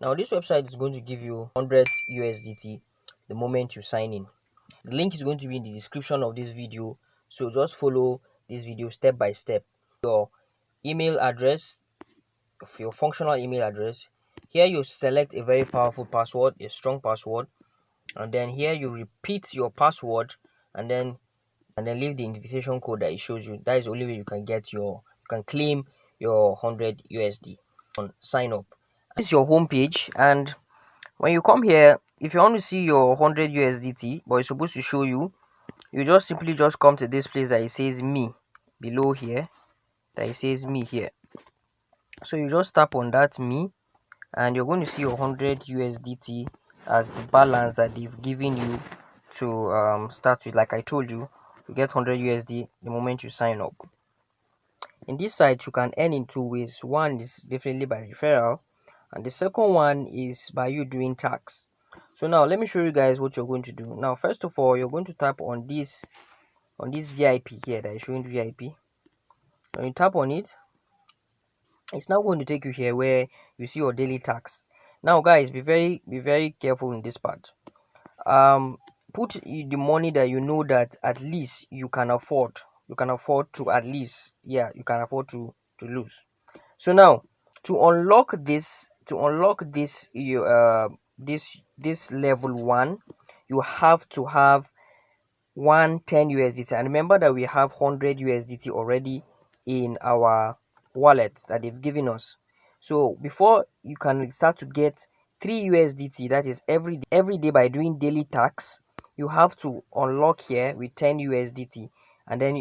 Now this website is going to give you 100 USDT the moment you sign in. The link is going to be in the description of this video, so just follow this video step by step. Your email address, your functional email address. Here you select a very powerful password, a strong password, and then here you repeat your password, and then leave the invitation code that it shows you. That is the only way you can get you can claim your 100 USD on sign up. This is your home page, and when you come here, if you want to see your 100 USDT but it's supposed to show you, you just simply just come to this place that it says me below here, that it says me here. So you just tap on that me, and you're going to see your 100 USDT as the balance that they've given you to start with. Like I told you, you get 100 USD the moment you sign up. In this site, you can earn in two ways. One is definitely by referral, and the second one is by you doing tax. So now let me show you guys what you're going to do. Now first of all, you're going to tap on this VIP here that is showing VIP. When you tap on it, it's now going to take you here where you see your daily tax. Now guys, be very careful in this part. Put the money that you know that at least you can afford to, at least, yeah, you can afford to lose. So now, to unlock this this level 1, you have to have 110 USDT, and remember that we have 100 USDT already in our wallet that they've given us. So before you can start to get 3 USDT, that is every day by doing daily tax, you have to unlock here with 10 USDT, and then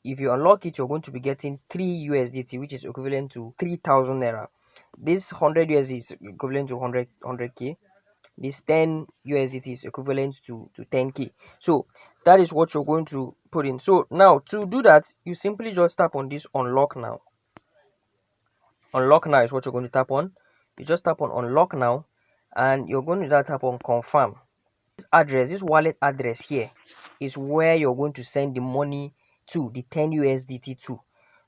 if you unlock it, you're going to be getting 3 USDT, which is equivalent to 3,000 naira. This 100 USD is equivalent to 100k. This 10 USDT is equivalent to 10k. So that is what you're going to put in. So now to do that, you simply just tap on this unlock now. Unlock now is what you're going to tap on. You just tap on unlock now, and you're going to tap on confirm. This address, this wallet address here, is where you're going to send the money to, the 10 USDT to.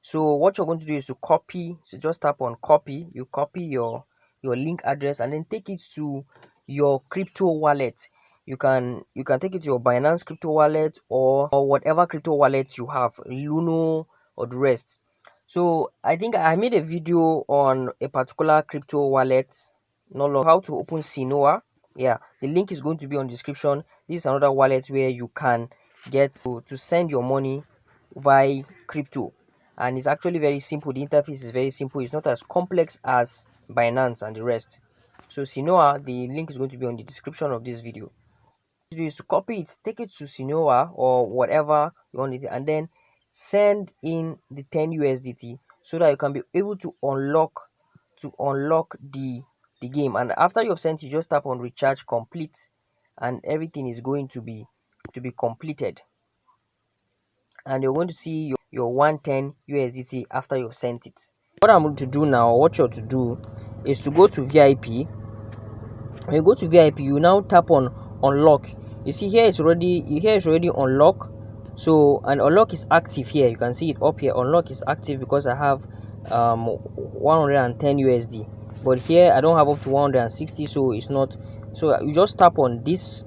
So what you're going to do is to copy. So just tap on copy. You copy your link address and then take it to your crypto wallet. You can take it to your Binance crypto wallet or whatever crypto wallet you have, Luno or the rest. So I think I made a video on a particular crypto wallet, not long, how to open Cenoa. Yeah, the link is going to be on the description. This is another wallet where you can get to send your money via crypto, and it's actually very simple. The interface is very simple. It's not as complex as Binance and the rest. So Cenoa, the link is going to be on the description of this video. What you do is to copy it, take it to Cenoa or whatever you want it, and then send in the 10 USDT so that you can be able to unlock the game. And after you've sent it, just tap on recharge complete, and everything is going to be completed, and you're going to see your 110 USDT after you've sent it. What I'm going to do now, what you're to do is to go to VIP. When you go to VIP, you now tap on unlock. You see here it's already unlock. So, and unlock is active here. You can see it up here. Unlock is active because I have 110 USD, but here I don't have up to 160, so it's not. So you just tap on this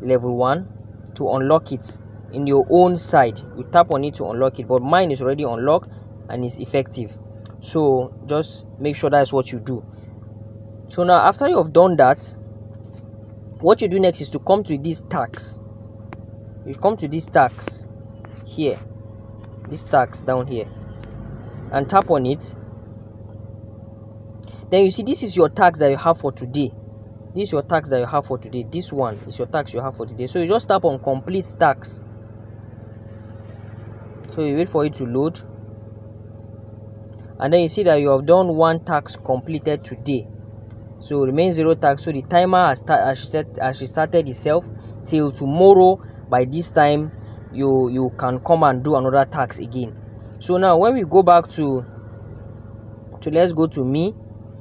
level 1 to unlock it in your own side. You tap on it to unlock it, but mine is already unlocked and is effective. So just make sure that's what you do. So now after you have done that, what you do next is to come to this tax. You come to this tax here, this tax down here, and tap on it. Then you see this is your tax that you have for today. This is your tax that you have for today. This one is your tax you have for today. So you just tap on complete tax. So you wait for it to load, and then you see that you have done one tax completed today. So remain 0 tax. So the timer has started itself till tomorrow. By this time you can come and do another tax again. So now when we go back to let's go to me,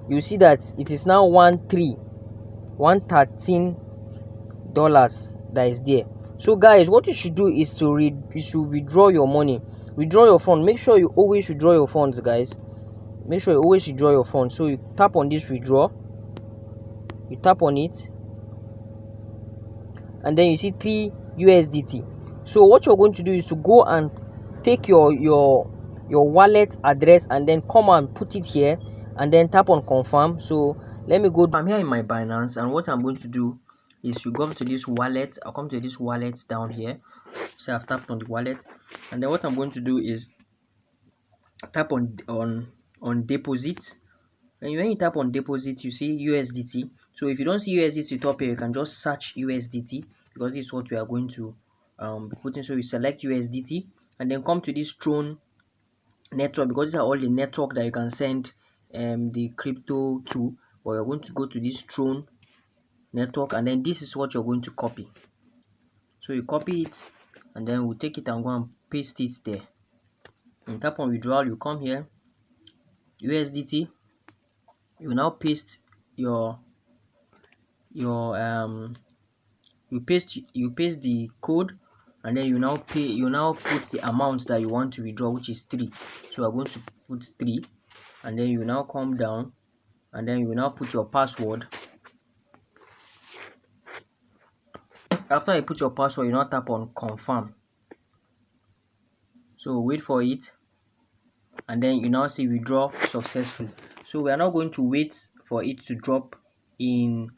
you see that it is now $113 that is there. So guys, what you should do is to withdraw your money, withdraw your fund. Make sure you always withdraw your funds, guys. Make sure you always withdraw your funds. So you tap on this withdraw. you tap on it, and then you see 3 USDT. So what you're going to do is to go and take your wallet address and then come and put it here, and then tap on confirm. So let me go. I'm here in my Binance, and what I'm going to do is to go up to this wallet. I'll come to this wallet down here. So I've tapped on the wallet, and then what I'm going to do is tap on deposit. And when you tap on deposit, you see USDT. So if you don't see USDT top here, you can just search USDT, because this is what we are going to be putting. So you select USDT and then come to this Tron network, because these are all the network that you can send the crypto to. But you're going to go to this Tron network, and then this is what you're going to copy. So you copy it, and then we'll take it and go and paste it there. And tap on withdrawal, you come here, USDT. You now paste your you paste the code, and then you now put the amount that you want to withdraw, which is 3. So we're going to put 3, and then you now come down, and then you now put your password. After you put your password, you now tap on confirm. So wait for it, and then you now see withdraw successful. So we are now going to wait for it to drop in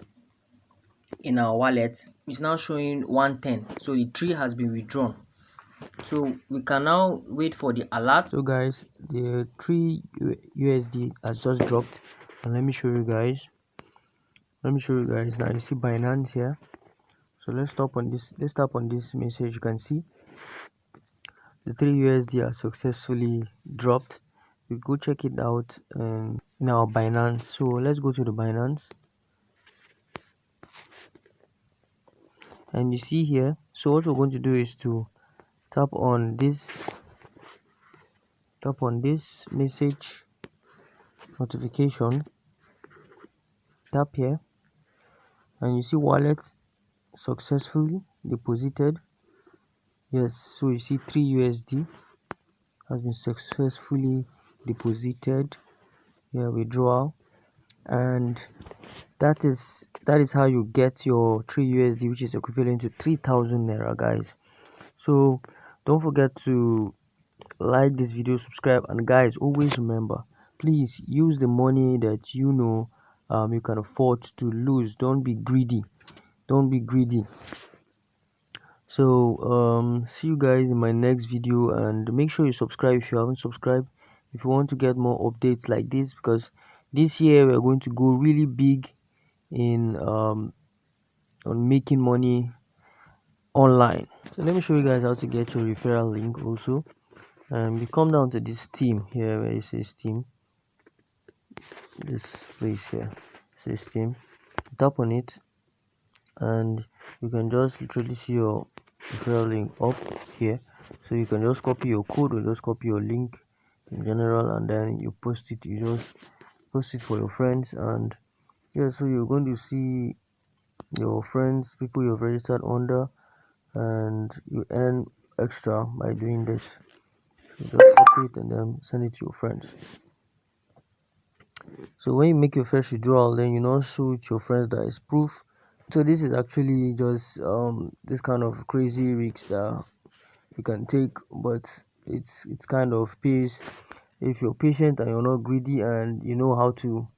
our wallet. It's now showing 110, so the 3 has been withdrawn. So we can now wait for the alert. So guys, the 3 USD has just dropped, and let me show you guys. Now you see Binance here. So let's tap on this message. You can see the 3 USD are successfully dropped. We go check it out in our Binance. So let's go to the Binance, and you see here. So what we're going to do is to tap on this message notification. Tap here, and you see wallets successfully deposited. Yes, so you see 3 USD has been successfully deposited. Yeah, withdrawal, and that is how you get your 3 USD, which is equivalent to 3,000 naira, guys. So don't forget to like this video, subscribe, and guys, always remember, please use the money that you can afford to lose. Don't be greedy. So see you guys in my next video, and make sure you subscribe if you haven't subscribed, if you want to get more updates like this, because this year we're going to go really big in on making money online. So let me show you guys how to get your referral link also. You come down to this team here where it says team, this place here says team, tap on it, and you can just literally see your referral link up here. So you can just copy your code, or just copy your link in general, and then you post it. You just post it for your friends, and yeah, so you're going to see your friends, people you've registered under, and you earn extra by doing this. So just copy it and then send it to your friends. So when you make your first withdrawal, then you now show it to your friends that is proof. So this is actually just this kind of crazy risks that you can take, but it's kind of pays if you're patient and you're not greedy, and you know how to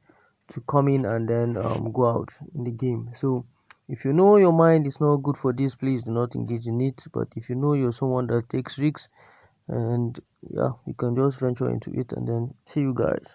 come in and then go out in the game. So if you know your mind is not good for this, please do not engage in it. But if you know you're someone that takes risks, and yeah, you can just venture into it, and then see you guys.